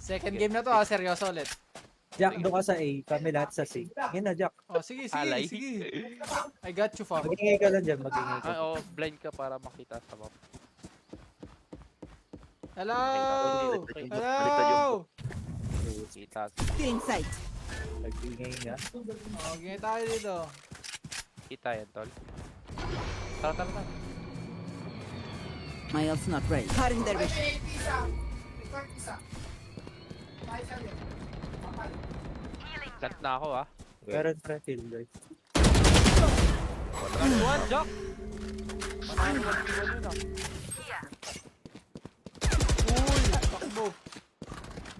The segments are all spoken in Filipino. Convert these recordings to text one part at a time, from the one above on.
Second game na to seryoso ulit. Jack, doon ka sa A. Kami lahat sa C. Yan na, Jack. Oh, sige. Alay. I got you, fam. Magingay ka lang dyan, magingay ka. Oo, blind ka para makita sa map. Hello! Baliktad Hello! Kita, Feeling sight. Magingay nga. Oh, gingay tayo dito. kita yan, tol. Tara. My ult's not ready. Cutting their vision. Plant na ako, ah. Meron pa kill, guys. One, Jack! 1v1 yun, ah. Uy! Takbo!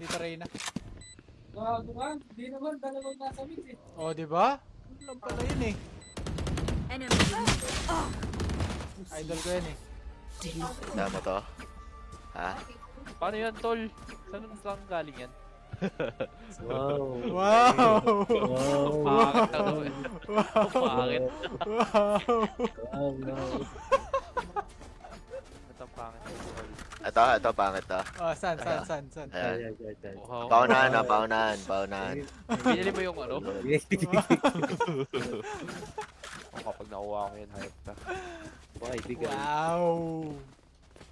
Dito, Reyna. Di naman, dalawang nasa mid eh. Oh, di ba? Alam pala yun eh. Idol ko yun eh. Tama to. Ha? Paano yan, tol? Saan galing yan? Wow. Wow! Pangit na to, eh. Pangit. Wow! Wow, no. Ito ang pangit, tol. Ito, pangit to. Oh, san? Ayan. Ay, ay, ay, ay. Wow. Paunahan. Binili mo yung ano? Wow. Kapag nakuha ko yun, hype ka. Why, bigay. Wow!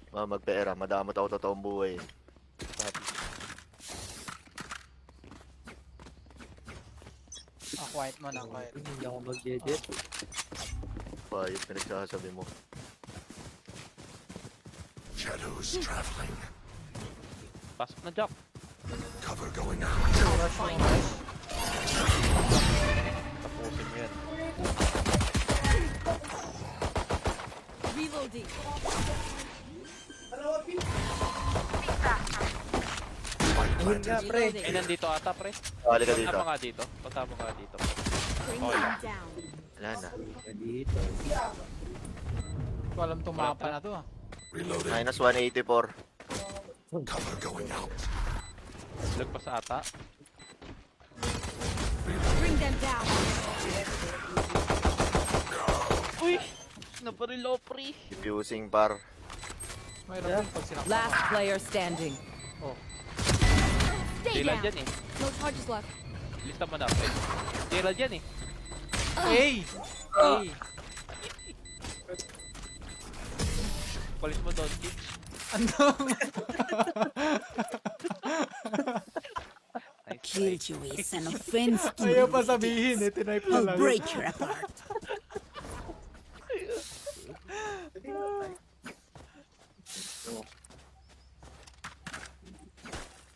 Magpera, madamot ako totoong buhay. Sabi. Quiet mo na, quiet. Hindi ako mag-edit. Pa, yung pinagsasabi mo. Shadows traveling. Pasok na, Jack. Cover going out. Tapusin mo yan. Reloading. Ayun nga, pre. Eh, nandito ata, pre. Balik ka dito. Punta mo nga dito. Bring Oh, them down. Wala na. Dito. Hindi ko alam itong mapa na to. Reloading. Minus 184. Cover going out. Lagpas ata. Bring them down. Uy! Naparilo, pre. Diffusing par. Mayroon din pag sinakta Last player standing. Oh. Stay Tila down. dyan eh. No charges left. Lista mo na, pre. Tila dyan eh. Hey! Hey! Palis mo doon, kids. Ano? Nice try. Killed you is an offense to Ayaw me. pa sabihin eh, tinype na I'll lang. break you apart.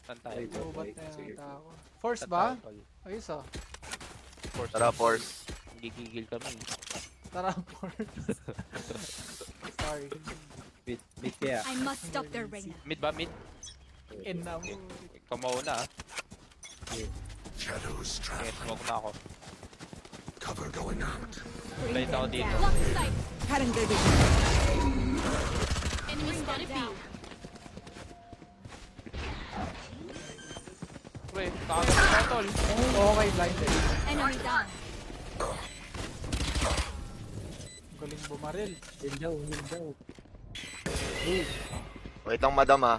Saan tayo? Lubat na yung tao. Force ba? Saan tayo, tol? Ayos ah. Force. Tara, force. Gigigil kami. Tara, force. Sorry. Bit kaya. I must stop their Reyna. Mid ba? Mid? In na mo. Ikaw mauna, ah. Shadows Okay, traveling. smoke na ako. Cover going out. Blind ako dito. Block sight. Cutting their vision. Enemy spotted B. Pre, kakagat na tol. Okay, blinded. Enemy down. Galing bumaril. Yun daw. Wait lang, madam ha.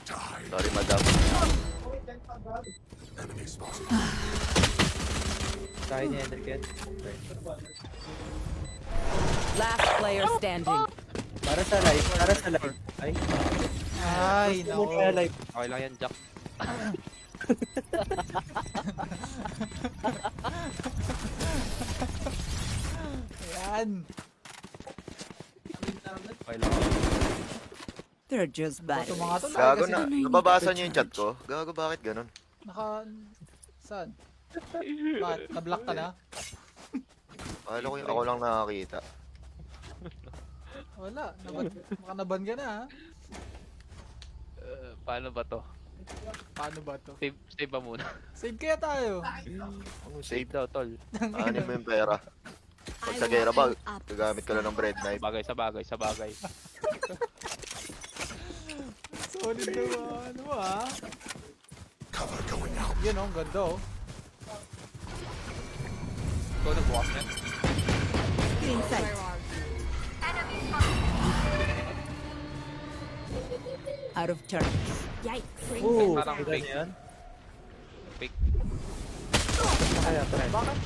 Die. Sorry, madam. Enemy spotted. Kaya niya, Enriquez. Last player standing. Para sa live. Ay, Ay, no. no. Kaya live. Okay lang yan, Jack. Ayan. Okay lang. They're just bad. Ito mga to Gago kasi na. Nababasa niyo yung chat ko? Gago, bakit ganun? naka... Saan? Bakit? Na-block ka na? Akala ko yung ako lang nakakita. Wala. Baka naban ka na ha? Paano ba to? Paano ba to? Save ba muna? Save kaya tayo. Ano, Save save? daw, tol. Ano mo yung pera? Pag sa gera ba, gagamit ka lang ng bread knife. Sa bagay. Solid naman. Ano ba ha? Cover going out. Yun oh, ang ganda oh. Ikaw nagbukas yan. Feeling sight. Out of turns. Yikes. Oo, Parang kita fake. niyo yan? Fake. Kaya, pre. Bakit?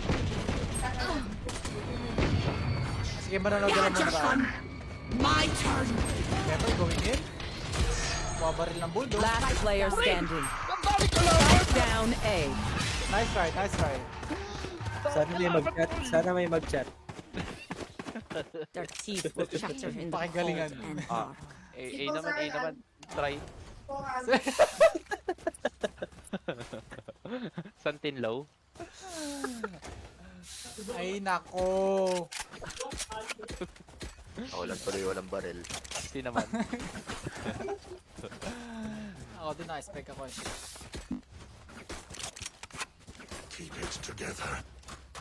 Sige, manonood ka lang muna. My turn. Never going in. Mabaril ng bulldog. Last player standing. Spike down A. Nice try, nice try. Sana may mag-chat. Sana may mag-chat. Their teeth will chatter in the Pakigalingan. cold and Ah. hard. A naman, A naman. Try. Santin low. Ay, nako. Ako lang tuloy walang baril. Hindi naman. Ako din na-expect ako. Keep it together.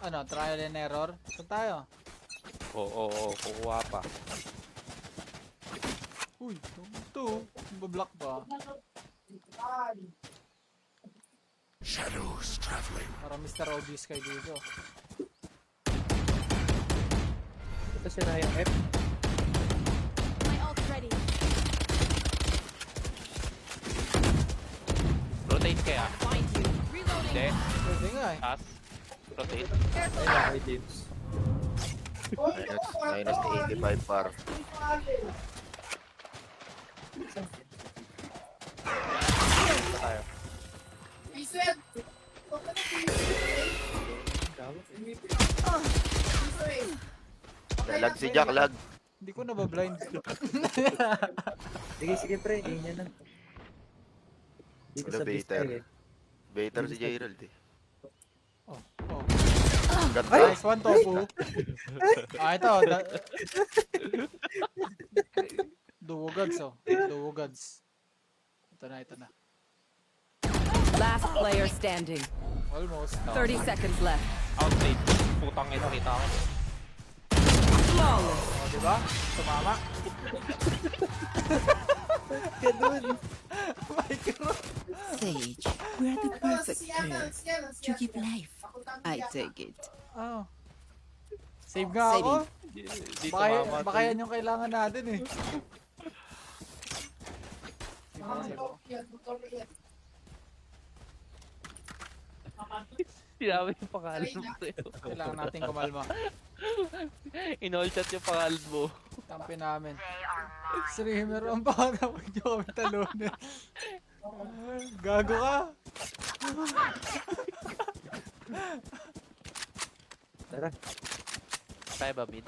Ano, trial and error? Saan tayo? Oo, kukuha pa. Uy, ito. Bablock pa. Shadows traveling. Para Mr. Obvious kayo dito. Ito sila yung F. My ult ready. Rotate kaya. Find you. Reloading. Hindi. Pwede nga eh. Taas. Rotate. Ayun, kay James. Minus 85 par. Ito tayo. Lag si Jack, lag. Hindi ko nabablind. Sige, sige, pre. Ganyan na. Dito Wala sa baiter. display eh. Baiter si Gerald eh. Oh, oh. Ganda. Nice one, Tofu. Ito. Duwagads, oh. Duwagads. Ito na, ito na. Last player standing. Almost. 30 seconds left. Outside. Putang ina, kita ko. Flawless. Oh, diba? Tumama. Sage, we're the perfect pair to keep life. I take it. Oh. Save nga ako. Di Baka, tumama. baka yan yung kailangan natin eh. Save ako. Sinabi yung pangalan mo sa'yo. Kailangan natin kumalma. In-all chat yung pangalan mo. Tampi namin. Streamer, ang baka huwag niyo kami talunin. Gago ka. Tara. Kaya ba mid?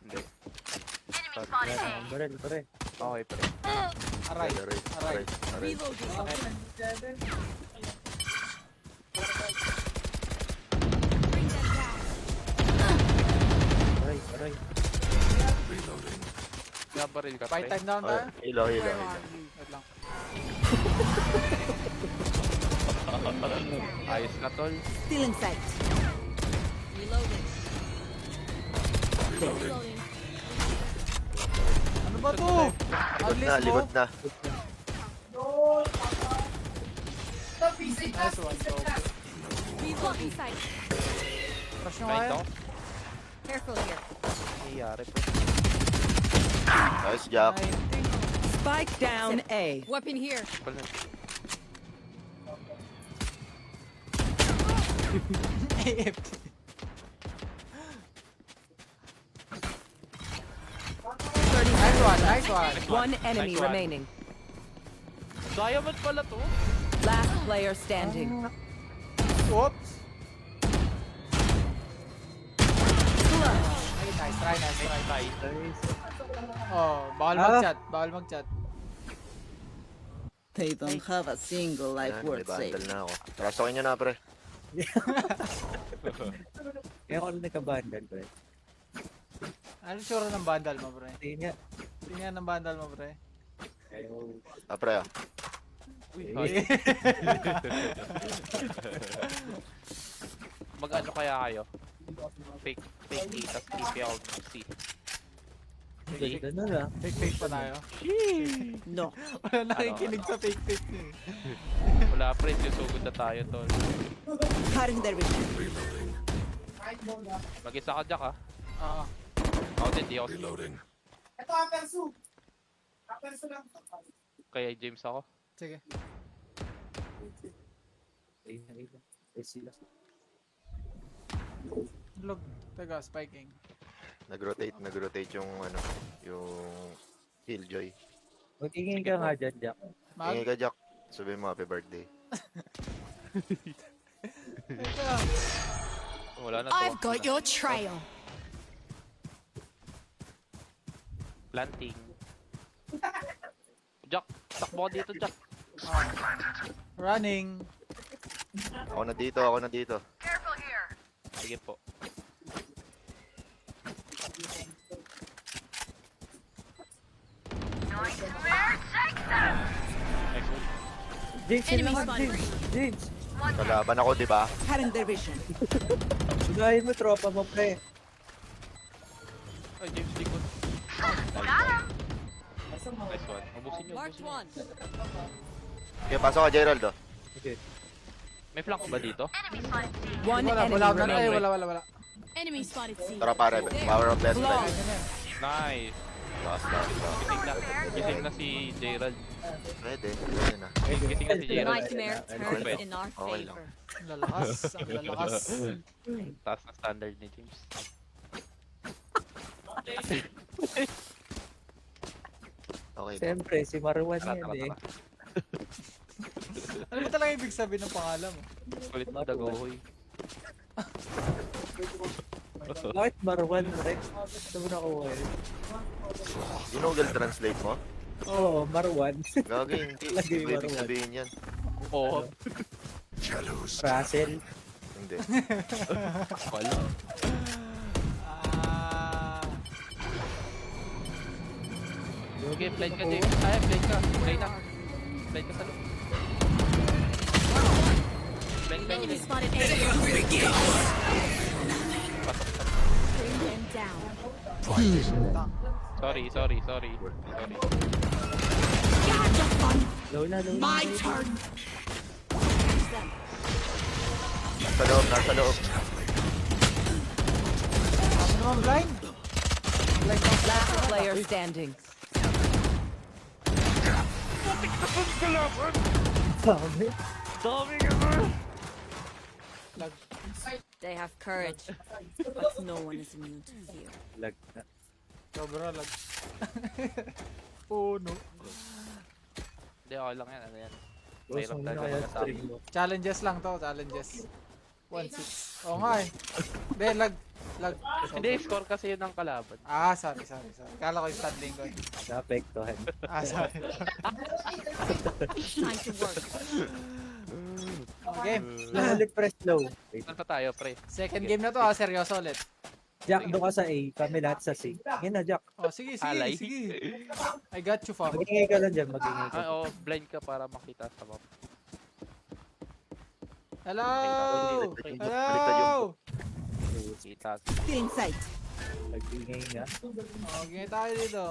Hindi. Wala na akong baril, pre. Okay, pre. Aray. Aray, Aray. aray. Aray, aray. Reloading. Nabaril ka, Fight pre. time down tayo. Hilo, hilo. Wait lang. Ayos ka, tol. Still in sight. Reloading. Reloading. Ano ba to? Likod na, Unleash mo? likod na. Nice one, so. Reloading sight. Crush nyo Kahit kaya? ako. Careful here. Nangyayari, pre. Nice Jack. 90. Spike down A. Weapon here. Pala. AFK. Nice one, nice one. One enemy Nice one. remaining. Diamond pala to. Last player standing. Oops. Ay, nice try, nice try. Nice. Nice. Oh, bawal mag-chat, bawal mag-chat. They don't have a single life Yan, may worth bundle saving. na ako. Trasokin nyo na, pre. Kaya ako lang nagka-bundle, pre. Ano sure ng bandal mo, pre? Tingin nga. Tingnan ng bandal mo, pre. Ah, pre ah. Uy, nice. Mag-ano kaya kayo? Fake A, tas TP out C. Ganda na lang. Fake pa tayo. No. Wala nakikinig sa fake eh. Wala, pre. Susugod na tayo, tol. Cutting their vision. Mag-isa ka, Jack, ha? Oo. Ako din, di ako slow. Reloading. Ito, Apersu. Apersu lang. Kaya James ako. Sige. Ayun na yun. Eh sila. Log. Teka, spiking. Nag-rotate yung ano, yung Killjoy. Magtingin ka nga dyan, Jack. Tingin ka, Jack. Sabihin mo, happy birthday. Teka. Wala na I've to. got your trail. Planting. Jack, takbo ka dito, Jack. Running. Ako na dito. Sige po. Next one. James, yun Enemy naman, spotted. James. Kalaban ako, di ba? Cutting their vision. Unahin mo, tropa mo, pre. Ay, James, likod. Nice one. Ubusin nyo, Marked ubusin nyo. one. Okay, pasok ka, Gerald, oh. Okay. May flank ba dito? One Wala, enemy wala, wala. Ay, remaining. wala. Enemy spotted C. Tara pare, power of best Long. friend. Nice. Last. Gising na si Gerald. Pwede na. Gising na si The Gerald. nightmare turned Okay. in our Okay lang. favor. Ang lalakas. Ang lalakas. Taas na standard ni James. Okay lang. Siyempre, si Marwan Tara, yan tara, eh. tara. Ano ba talaga ibig sabihin ng pangalan mo? Kulit mo dagohoy. Bakit Marwan, pre? Ito mo nakuha eh. Google Translate mo? Oo, Marwan. Gagi, hindi. Lagay Hindi ibig Marwan. sabihin yan. Oo. Jealous. Russell. Hindi. Wala. Ah. Okay, flight ka, James. Ay, flight ka. Flight na. Flight ka sa loob. Flight, flight, Enemy flight. spotted A. Bring them down. Sorry. Gotcha, fun. Low na. My turn. Catch them. Nasa loob. Ano naman, blind? Blind na. Last player standing. Sabi. Lag. They have courage, but no one is immune to fear. Lag na. Sobra lag. Oh no. Hindi, okay lang yan. Ano yan? Boss, Mahirap ano talaga kaya magkasama. stream mo? Challenges lang to, challenges. 1-6. Oo nga eh. Hindi, lag. Hindi, score kasi yun ng kalaban. Ah, sorry. Kala ko yung standing ko eh. Naapektuhan. Ah, sorry. Time to work. Game. Slow ulit, press slow. Wait. Saan pa tayo, pre? Second game na to ah, seryoso ulit. Jack, doon ka sa A. Kami lahat sa C. Yan na, Jack. Oh, sige. Alay. I got you, fam. Magingay ka lang dyan, magingay Ay, ka. oo, blind ka para makita sa map. Hello! Baliktad Hello! Kita. Still in sight. Magingay nga. Oh, gingay tayo dito.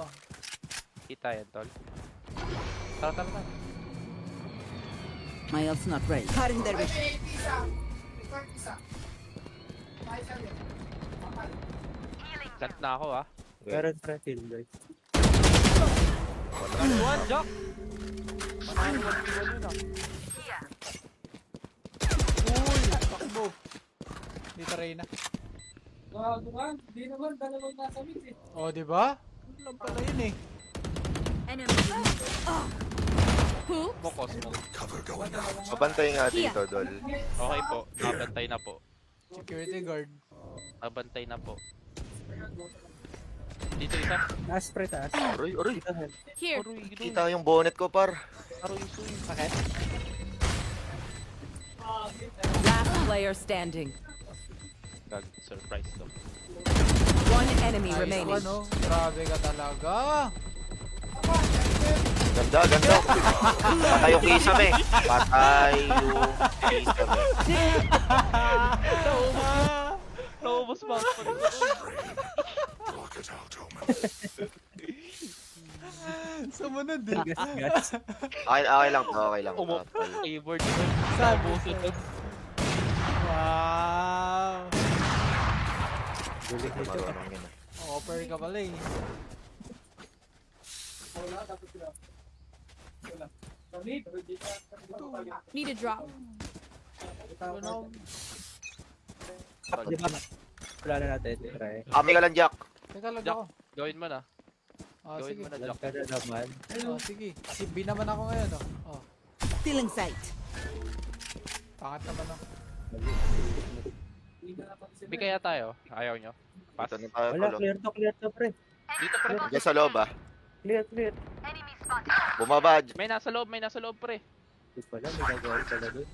Kita yan, tol. Tara. My ult's not ready. Cutting their vision. Plant na ako, ah. Meron pa kill, guys. One, Jack! Manahan 1v1 yun, ah. Uy! Takbo! Dito Reyna. Gago ka. Di naman, dalawang nasa mid eh. Oh, di ba? Ano lang pala yun eh. Enemy. Who? Bokos mo. Cover going out. Mabantay nga dito, Dol. Okay po, nabantay na po. Security guard. Nabantay na po. Dito isa. Taas, pre, taas. Aroy. Dito, hen. Here. Aroy, gano'n. Kita yung bonnet ko, par. Aroy, suy. Last player standing. Gag, surprise to. One enemy Nice remaining. one, oh. Grabe ka talaga. Ganda. Patay yung kisame. Patay yung kisame. Naubos ba ako? Block it out, Omen. Sumunod eh. Gas. Okay lang. Umop. Keyboard ko. Sabi Naubos ito. Wow. Bulik nito. Marunong yun, ah. Offer ka pala eh. Need a drop. Ano? Di ba? Wala na natin. Try. Kami ka lang, Jack. Teka lang Jack. ako. Gawin mo na. Ah, Gawin sige. mo na, Alam Jack. ka na naman. Oh, sige. Si B naman ako ngayon, oh. Oh, Still in sight. pangat naman ako. Hindi kaya tayo. Ayaw nyo. Pass. Dito na tayo, Wala, Polo. clear to, pre. Dito pre. Diyan sa loob, ah. Clear. Bumaba. May nasa loob pre. Di pala, may gagawin pala dun.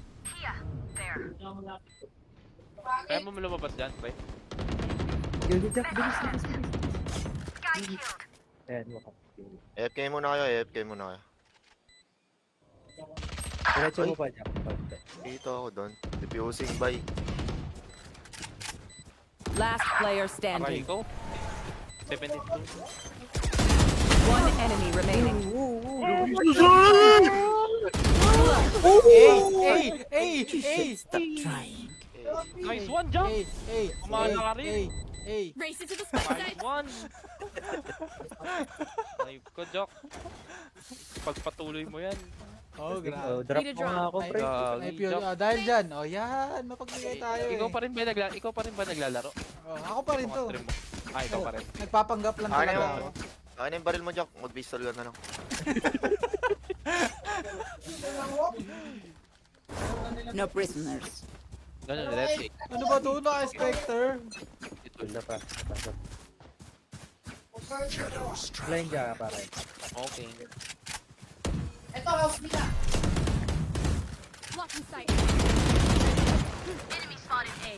Kaya mo lumabas dyan pre. Yun, Jack, bilis. Ayan, mukha. AFK muna kayo, AFK muna kayo. Diretso mo pa, Jack. Dito ako doon. Diffusing by. Last player Aray standing. ko. 72. One enemy remaining. Stop trying. Nice one, Jack. Kumala ka rin. Race into the spike Nice one. Ay ko, Jack. Pagpatuloy mo yan. Oh, Oh, grabe. drop Need a mo nga ako, pre. Ay, pure. Ah, dahil dyan. Oh, yan. Mapagbigay tayo eh. Ikaw pa rin ba naglalaro? Oh, ako pa rin to. Stream mo. Ah, ikaw pa rin. Nagpapanggap lang Ano talaga yung, ako. ano yung baril mo, Jack? Mag-pistol ka na lang. No prisoners. Ganun, let's see. Ano ba ito? Naka-Spectre? Wala pa. Shadows Line dyan, pare. Okay. Blocking sight. Enemy spotted A.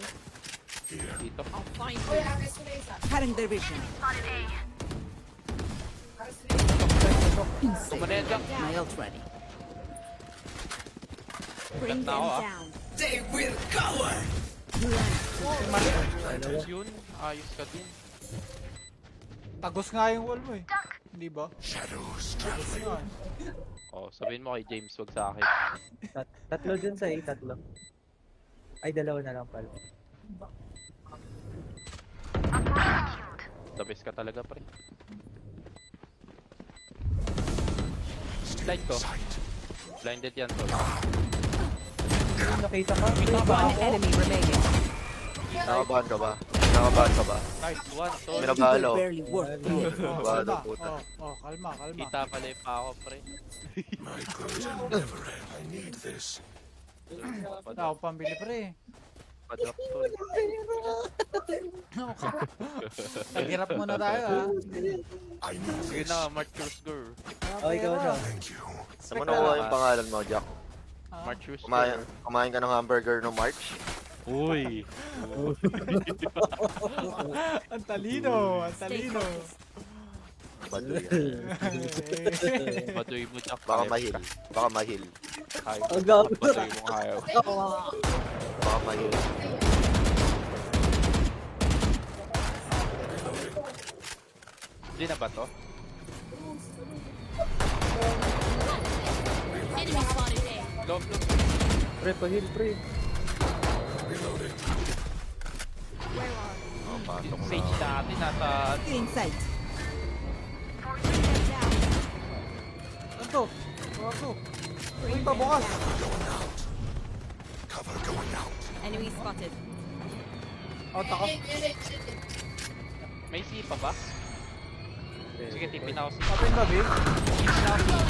Dito. I'll find you. Cutting their vision. Insane. Kumanin, Jack. My ult ready. Bring Ganda them ako, ah. down. Ayos yun. Ayos ka din. Tagos nga yung wall mo eh. Hindi ba? Shadows Tagos nga. Oh, sabihin mo kay James, wag sa akin. Tatlo dun sa A, tatlo. Ay, dalawa na lang pala. The best ka talaga, pre. Slide ko. Blinded yan, tol. Yung nakita ka? One enemy remaining. Nakabahan ka ba? Nakabahan ka ba? Nice one, tol. Minabalo. Barely work. Oh, Bado, kalma. puta. Kalma. Kita pala yung pa ako, pre. My good never end. I need this. Wala ako pambili pre. Padrop, tol. Naghirap muna tayo ha. I need Sige this. na, Marchus girl. Oh, ikaw na. Thank you. Saan mo nakuha yung pangalan mo, Jack? Marchus Kumain ka ng hamburger no March? Uy. Ang talino. Baduy yan. Baduy mo, Jack. Baka mahil. Baka mahil. Kaya Ang gago. baduy mo kaya. Baka mahil. Hindi na ba to? Enemy spotted A. Loob. Pre, pahil, pre. Oh, pasok Yung na. sage natin nasa... Still in sight. Ano to? Wako. Uy, pabukas. Cover going out. Enemy spotted. Oh, tako. May C pa ba? Sige, tipin ako si... Open ba, Big? Reloading.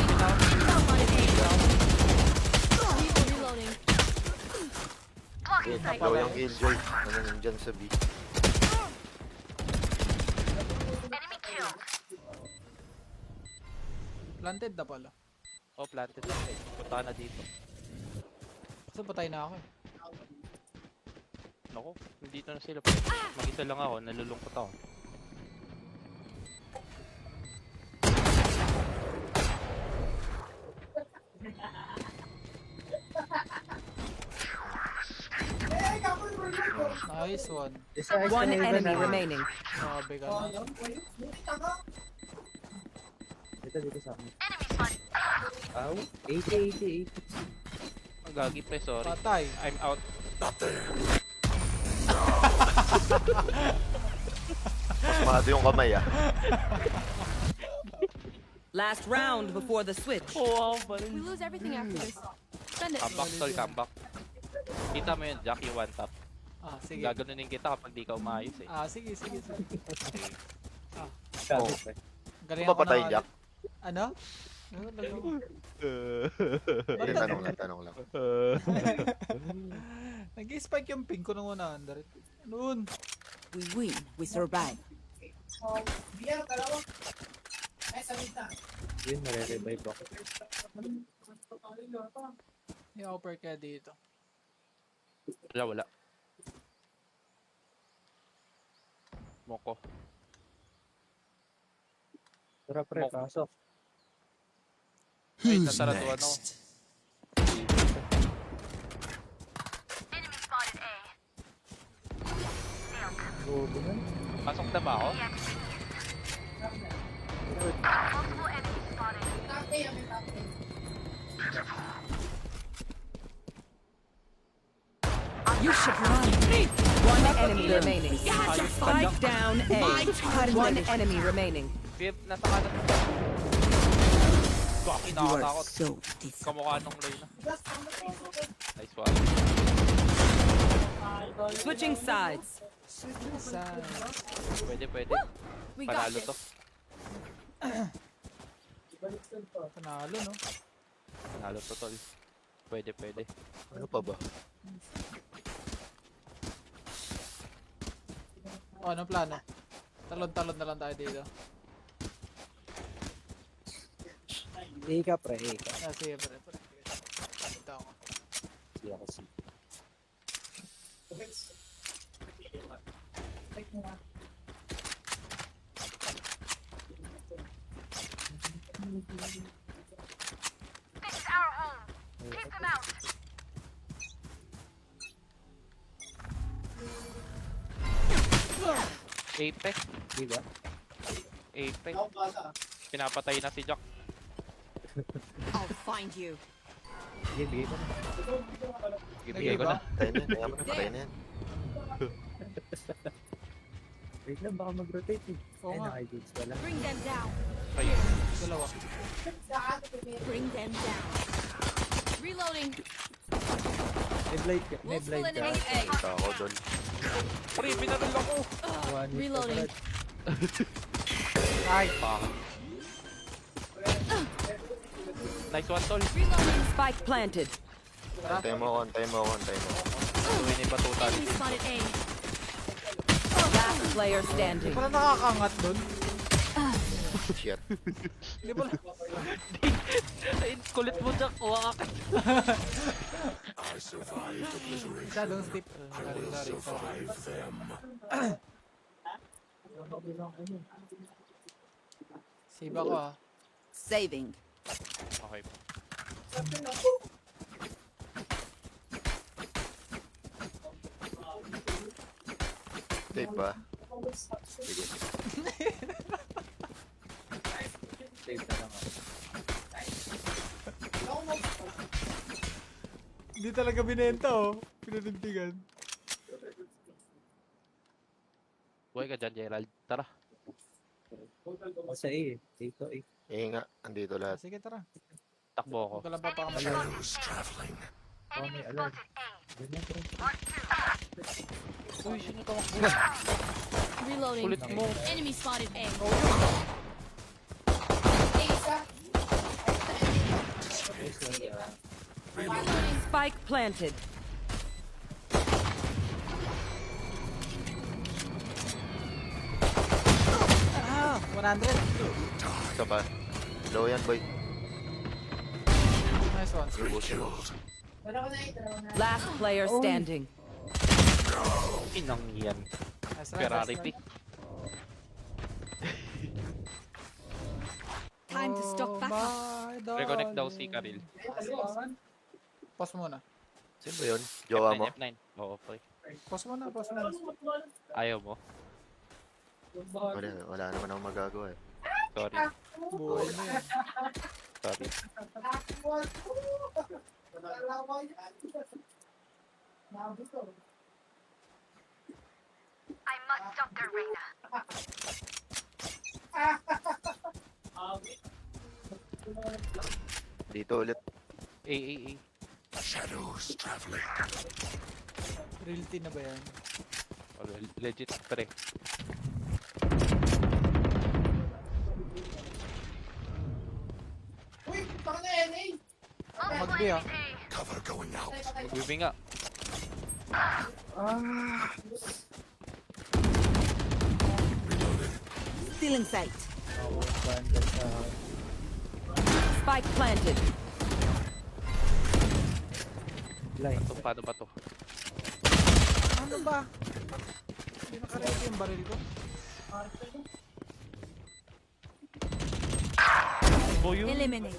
Ikaw yung Killjoy. Ano nandyan sa B. Planted na pala. Oh, planted na. Punta na dito. Kasi patay na ako eh. Ako, nandito na sila. Mag-isa lang ako, nalulungkot ako. Nice one. Isa, One isa, enemy na. remaining. Grabe ka na. Dito sa akin. Ow, 80. Ang gagi pre, sorry. Patay. I'm out. Not there. Mas mahado yung kamay, ah. Last round before the switch. Wow, balik. We lose everything after this. Spend it. Comeback, tol, comeback. Kita mo yun, Jack, yung one tap. Sige. Gaganunin kita kapag di ka umayos eh. Sige. Gamit ba? Galing Ano ba patay, ng- Jack? Ano? Tanong lang. Nag-spike yung ping ko nung 100. Noon. We win, we survive. Yun, nare-revive ako. May offer ka dito. Wala. Moko. Tara pre, Mok. pasok. Ay, Who's nasaraduan ako. next? Gogo na. Pasok na ba ako? You should run. One enemy remaining. Spike down A. One enemy remaining. Pip, nasa kanan. Baki You are nakatakot. so different. Kamukha nung Reyna. Nice one. Switching sides. Pwede. We got Panalo this. to. Panalo, no? Panalo to, tol. Pwede. Ano pa ba? Anong plano? Talon na lang tayo dito. Ika pre, ika. Sige, pre. Ito ako. Sige ako si. Apex. Diba? Apex. Pinapatay na si Jack. I'll find you. Sige, bigay ko na. Ibigay ko na. Patay na yan. Kaya mo na, patay na yan. Wait lang, baka mag-rotate eh. Oo Ay, nga. naka-goods pala. Bring them down. Ay, Dalawa. Bring them down. Reloading. May blind ka. May Multiple blind ka. enemies A. Punta ako doon. pre, pinaril ako. One hit ka, Reloading. Brad. Ay! Nice one, tol. Reloading. Spike planted. Antay mo ako. Tuwin yung batutan. Enemy spotted A. Last player standing. Parang nakakangat dun. Shit. Hindi pala. Ay, kulit mo, Jack. Waka ka. I survived obliteration. Masyadong steep. I will survive them. Save ako ah. Saving. Okay. Tape ba? Sige. Save na lang ako. Hindi talaga binenta oh. Pinanindigan. Buhay ka dyan, Gerald. Tara. O sa A eh. Dito eh. Nga, andito lahat. Sige, tara. Takbo ako. Huwag ka lang papakamala. Who's traveling? Oh, may alarm. Ganyan pre. Uy, sino tamakbo? Reloading. Kulit mo. Enemy spotted A. Spike planted. Ah! 100! Isa pa. Low yan, boy. Nice one. Killed. Last player standing. Inang yan. Nice Ferrari pick. Time to stock back up. Reconnect daw si Karil. Pause muna. Sino ba yun? Jowa mo? F9. Oo, pre. Pause muna. Ayaw mo? Wala naman akong magagawa eh. Sorry. Buhay mo yan. Sorry. Dito ulit. A. Shadows traveling. Realty na ba yan? Oh, legit pre. Mag-B ah. Cover going out. Magbibi nga. Still in sight. Oo, banda sa... Spike planted. Line. Paano ba to? Ano ba? Hindi nakaready yung baril ko. Oh, yun. Eliminate.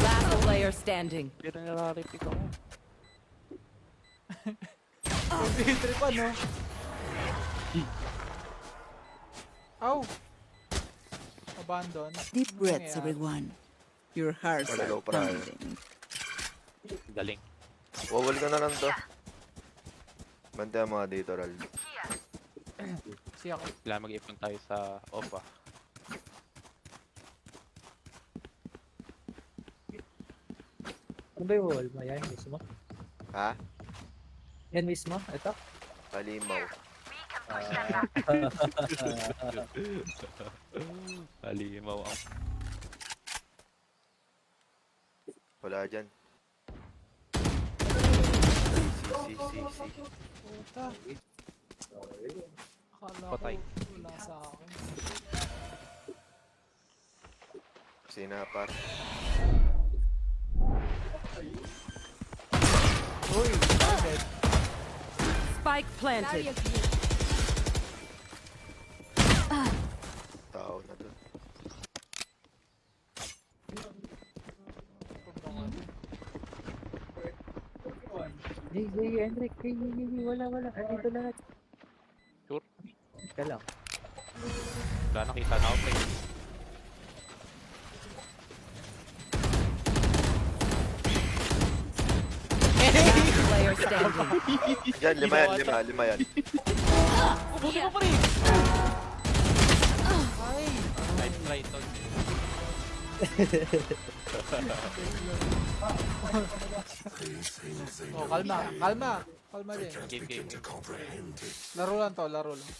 Last player standing. Pero nararepick ako. Trip ano? Aw! Abandon. Deep Ano breaths, nangyayari? everyone. Your hearts are Hello, Brian. pounding. Galing. Wawal ka na lang to. Bantay mga dito, Ral. Siya ako. Kailangan mag-ipon tayo sa OPA. Ano ba yung wall mo? Yan mismo? Ha? Yan mismo? Ito? Kalimaw. Halimaw ang... Wala dyan. Si. Puta. Akala Patay. ko wala sa akin. Sinapar. Uy! Dead. Spike planted. Barrier created. Tao na to. Hey, Hendrik. Hey, wala. Andito lahat. Sure? Ika lang. Wala, nakita na ako pre. Last player standing. Dyan, lima yan. Ubusin mo pre! Nice try, tol. These things they Oh, know kalma din. can't Game. begin to comprehend it. Laro lang to, laro lang.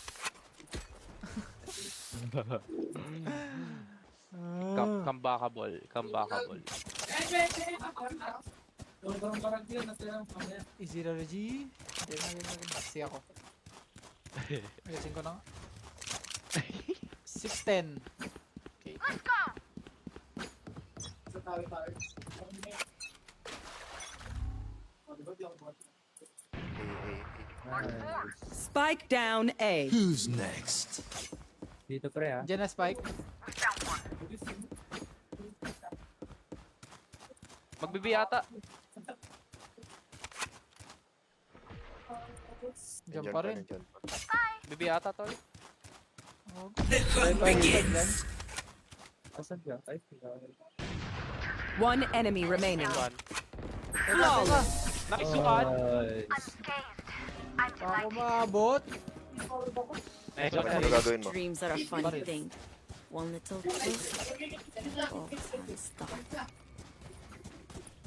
Comebackable. Sobrang parang yun, natirang pamaya. Easy na G. Siya ako. Ayusin ko na nga. 6-10. Okay. Sa tawi-tawi. Spike down A. Who's next? Dito pre ha. Diyan na Spike. Magbibi yata. Diyan pa rin. Dyan pa. Bibi yata, tol. Asan ka? Ay, One enemy remaining. One. Flawless. Nakisukan. Ako maabot. Nice one. Ano gagawin mo? Dreams are a funny Baril. thing. One little twist. Oh, I'm stuck.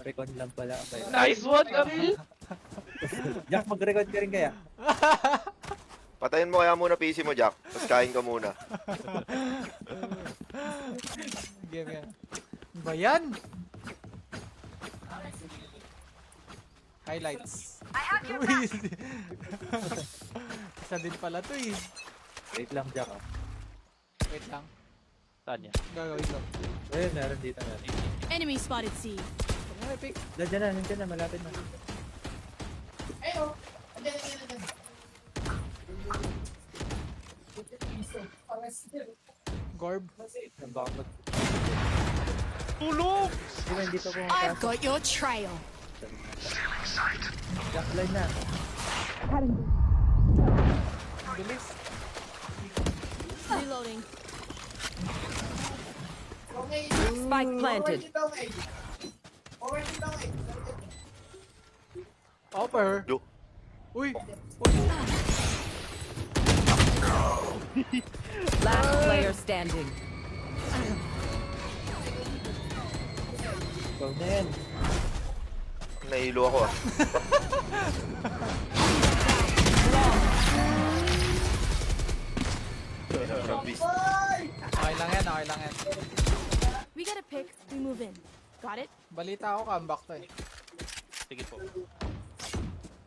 Recon lang pala. Okay. Nice one, Camille! Jack, mag-recon ka rin kaya? Patayin mo kaya muna PC mo, Jack. Tapos kain ka muna. Game yan. Ano ba yan? Highlights. Uy! Isa din pala to eh. Wait lang, Jack. Wait lang. Saan yan? Gagawin ko. Ayun, meron dito na. Enemy spotted C. Ano may pick? Nandiyan na, malapit na. Gorb. Baka mag... Tulog! Diba, dito ko I've got your trail. Jack line na. Bilis. Reloading. Spike planted. Upper. Yo. Uy! Last player standing. Ikaw na yan. Nahilo ako ah. Beast. Okay lang yan, okay lang yan. We get a pick, we move in. Got it? Balita ako, comeback to eh. Sige po.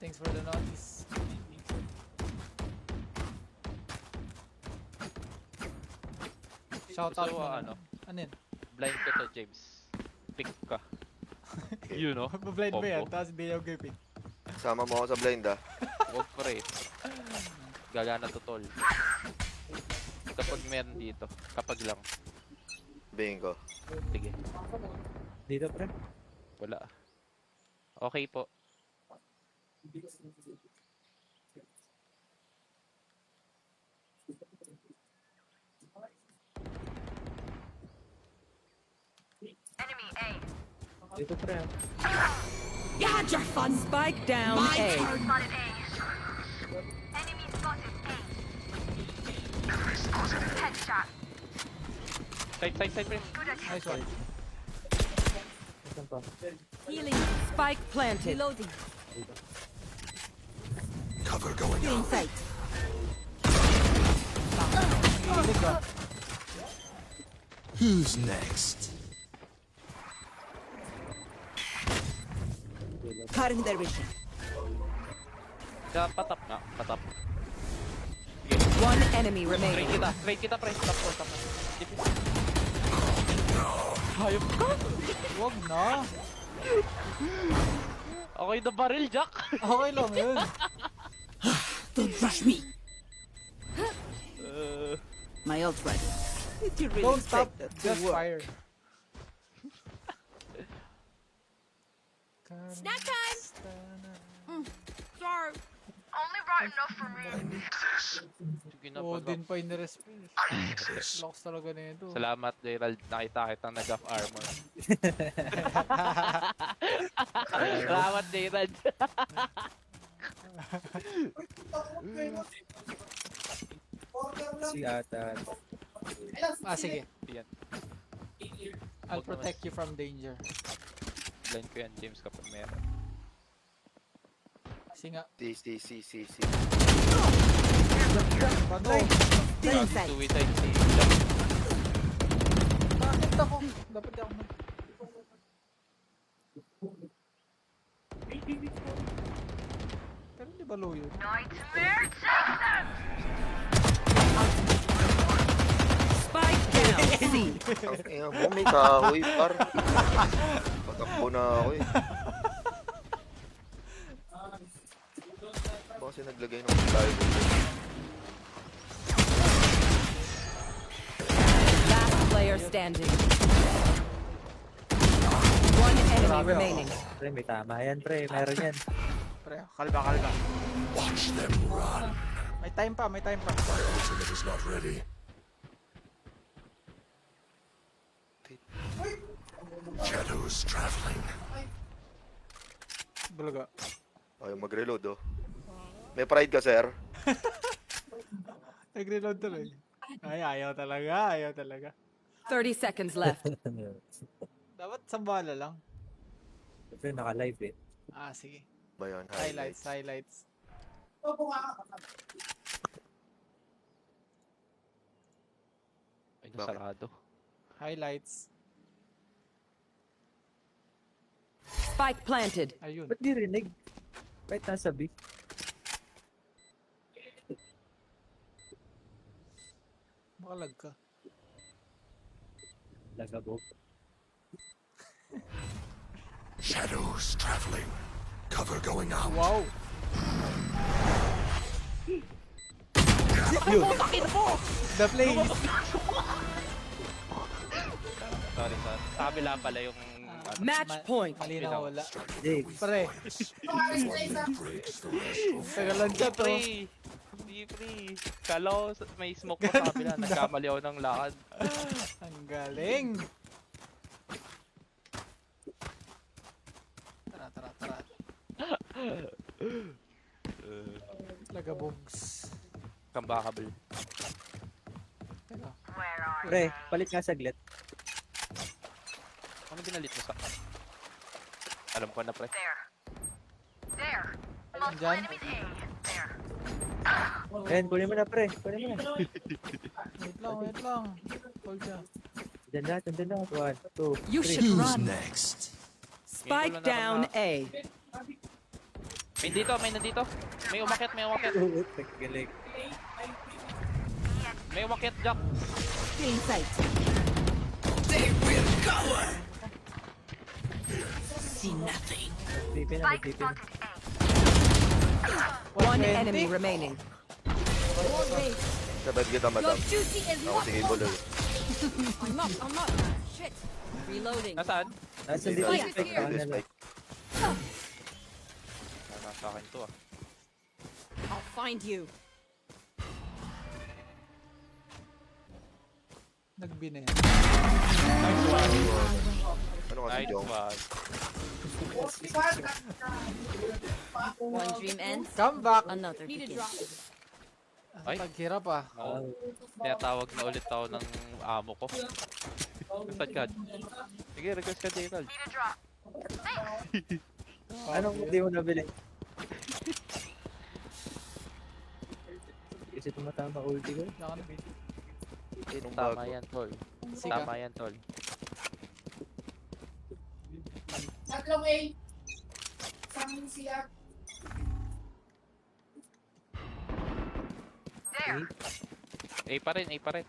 Thanks for the notice. Shout out Gusto mo mo, ano? Ano yun? Blind ka to, James. Pick ka. You know? Mablind ba yan? Combo. Tapos hindi yung game eh. Sama mo ako sa blind ah. Huwag pre. Gagana to tol. Kapag meron dito. Kapag lang. Bingo. Sige. Dito, pre. Wala. Okay po. Dito, pre. You had your fun. Spike down A. Side, pre. Nice one. Saan pa? Healing. Spike planted. Reloading. Cover going In out. sight. Hilig ah. Who's next? Cutting their vision. Patap na. Patap. One enemy Trade remaining. kita. Trade kita, pre. Tap ko, tap na. Hayop ka. Huwag na. Okay na barrel, Jack. Okay lang yun. Don't rush me. Uh, My ult ready. Did you really Don't stop. expect that to Just work? fire. Snack time! Sorry. sige na Oo, pag- din pa in-respect. Locks talaga na ito. Salamat, Gerald. Nakita kitang nag-off armor. Salamat, Gerald. Si Ata. Ah, sige. Yan. I'll protect you from danger. Blind ko yan, James, kapag meron. Kasi nga. C. Ano? Still in sight. Two side si Jack. Bakit ako? Dapat ako mag... Pero di ba low yun? Spike down C. Ang ina mo, may kahoy par. Patakbo na ako eh. Baka kasi naglagay ng tayo dito. Last player standing. One enemy remaining. Pre, may tama yan, pre. Meron yan. Pre, kalba. Watch them run. May time pa. My ultimate is not ready. Shadows traveling. Bulaga. Ayaw mag-reload oh. May pride ka, sir? Nag-reload tuloy. Ay, ayaw talaga. 30 seconds left. Dapat sa bala lang. Pre, naka-live eh. Ah, sige. Ba yun? Highlights. Ay, Bakit? nasarado. Highlights. Spike planted. Ayun. Ba't di rinig? Kahit nasa B. Baka lag ka. Lagabog. Shadows traveling. Cover going out. Wow! The play! Sorry. Sa kabila pala yung... Match point. Mali na wala. Jake. Pare, Breaks the rest. tagalan siya to. Hindi free. Kala ko may smoke pa sa kabila. Nagkamali ako ng lakad. Ang galing! Tara. Lagabogs. Kambakable. Teka. Pre, palit nga saglit. Ano binalit mo sa... Alam ko na pre. Andyan. Ayan, kunin mo na pre. Kunin mo na. Wait lang. Hold siya. Diyan lahat, andyan lahat. 1, 2, You 3. should Who's run. next? Spike down A. May dito, may nandito. May umakyat, may umakyat. Galing. May umakyat, Jack. Clean sight. See nothing. Tipin na, may tipin. One 120. enemy remaining. Sabad kita, madam. Duty is Ako sige, buloy. I'm not. Shit. Reloading. Nasaan? Nasa Dito, dito, Spike spike. here. Ano na. spike. Nasa akin to ah. I'll find you. Nagbina yan. Ano kasi, Nice Jong? one. One dream ends, Come back! another begins. Ay. Paghirap ah. Kaya tawag na ulit ako ng amo ko. Saan ka? Sige, request ka, Gerald. Anong hindi mo nabili? Kasi tumatama ulti ko. Wala ka na. Anong Tama bago? yan, tol. Siga. Tama yan, tol. Tatlong A. Isang CR. A pa rin, A pa rin.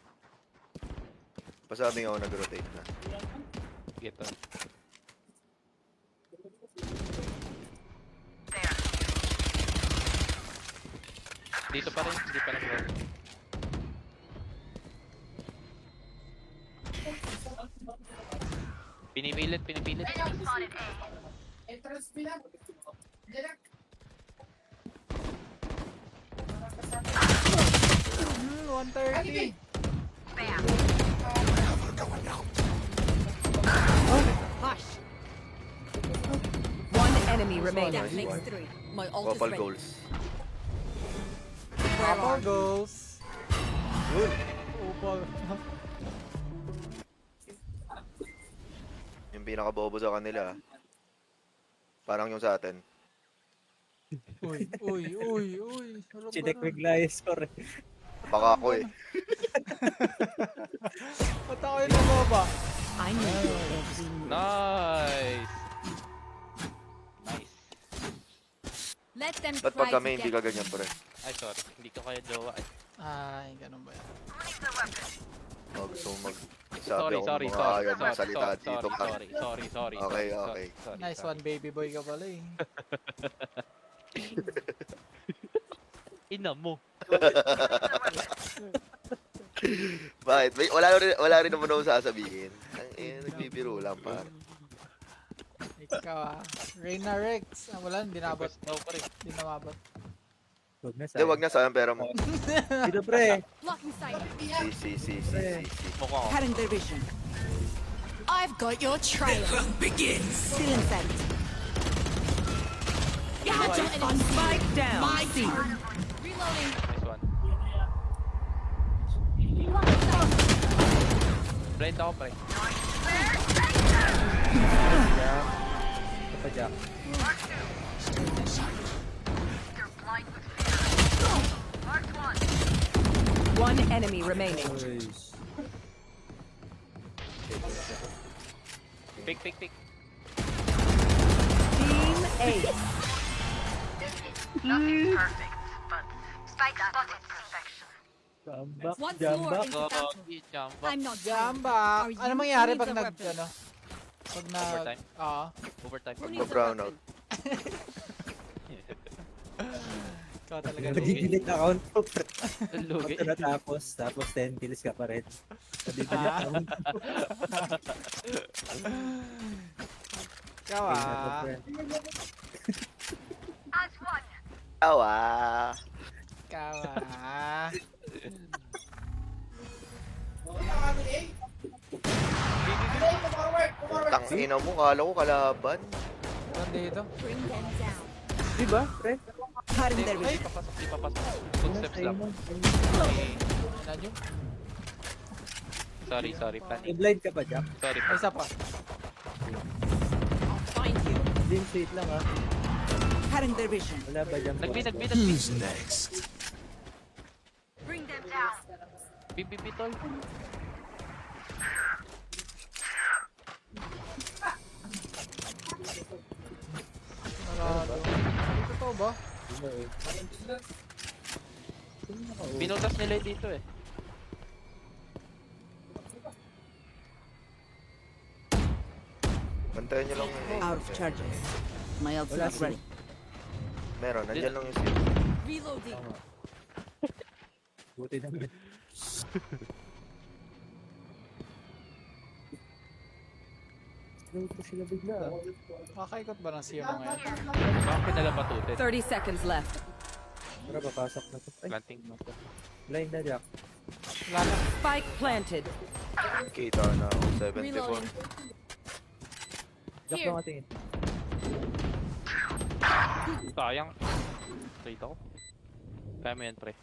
Pasabi nga ako nag-rotate na. Sige, tol. Dito pa rin, hindi pa rin. Pinipilit. Entrance bilang. Direct. 130. Hush. One enemy remaining. That makes three. My ult is Wapal ready. goals. Couple goals. Yun. Upal. Yung pinakabobo sa kanila. Parang yung sa atin. Uy. Sarap Chinek ka na. bigla yung score. Baka ako eh. Ba't ako yung nababa? I know every move. Nice! Nice. Let them Ba't try pag kami to hindi get ka ganyan, pre? Ay, sorry. Hindi ko kaya jowa. Ay, Ay, ganun ba yan? Oh, gusto mo magsabi sorry, ako sorry, ng mga sorry, ayaw mong salita sorry, dito. sorry. Okay, sorry, okay. sorry, Nice sorry. one, baby boy ka pala eh. Ina mo. Bakit? Wala rin naman ako sasabihin. Nagbibiro lang, par. Ikaw ah. Reyna Rex. Ah, wala, hindi nabot. Request daw pa rin. Hindi namabot. Huwag na Hindi, wag na sayang pera mo. Dito pre. blocking sight. Si. Mukha ko. Cutting their vision. I've got your trail. Still in sight. Gotcha. On spike down. My C. turn. Reloading. Nice one. Blind ako, pre. Ito pa Jack. One enemy remaining. Pick. Team A. Jambak, One floor jambak. in Go, battle. jump. I'm not Jamba! Are Ano you mangyari need pag the nag, weapon? ano? Pag na, Overtime? Oo. Overtime. Who needs a Brown weapon? out. Ikaw talaga. Nag-delete account ko. Lugi. Ito natapos. Tapos 10 kills ka pa rin. Nag-delete account. Ikaw ah. Awa. Ikaw ah. Tang ina mo, kala ko kalaban. Ano dito? Bring them down. Diba, pre? Cutting their Hindi vision. papasok. Footsteps lang. Ano nyo? Sorry, plan. I-blind ka pa, Jack? Sorry, May isa pa. Find you. Din, sweet lang ah. Cutting their vision. Wala ba dyan? Nagbi. Who's next? BBB tol. Narado. Totoo ba? Binutas nila yun dito eh. Bantayan nyo lang yung Out of charges. My ult's Wala not ready. Meron, nandyan lang yung seat. Reloading. Buti naman. Slow po sila bigla. Makaikot ba ng siya mga yan? Bakit pinalapatutin? 30 seconds left. Tara, papasok na to. Ay, Planting. blind na Jack. Wala na. Spike planted. Kita na ako, 74. Reloading. Jack Here. lang atingin. Sayang. Trade ako. Kaya mo yan, pre.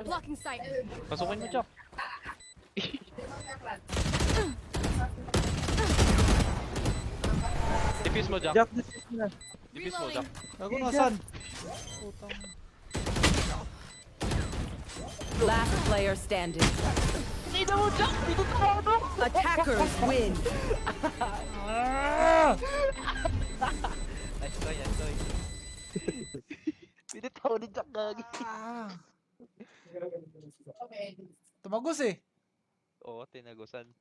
Blocking sight. Pasukin mo, Jack. Defuse mo, Jack. Jack, this is na. Defuse mo, Jack. Gago nasan? Putang. Last player standing. Attackers win. Nice toy, nice toy. Pinitaw ni Jack gagi. Ah. Tumagos eh. Oo, tinagusan.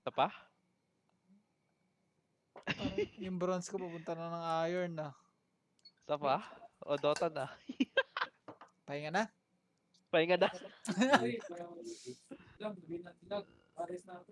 Ito pa? Yung bronze ko pupunta na ng iron na. Ito pa? O Dota na? Pahinga na. Pahinga na. Lang, sabihin natin lang. Pares na ako.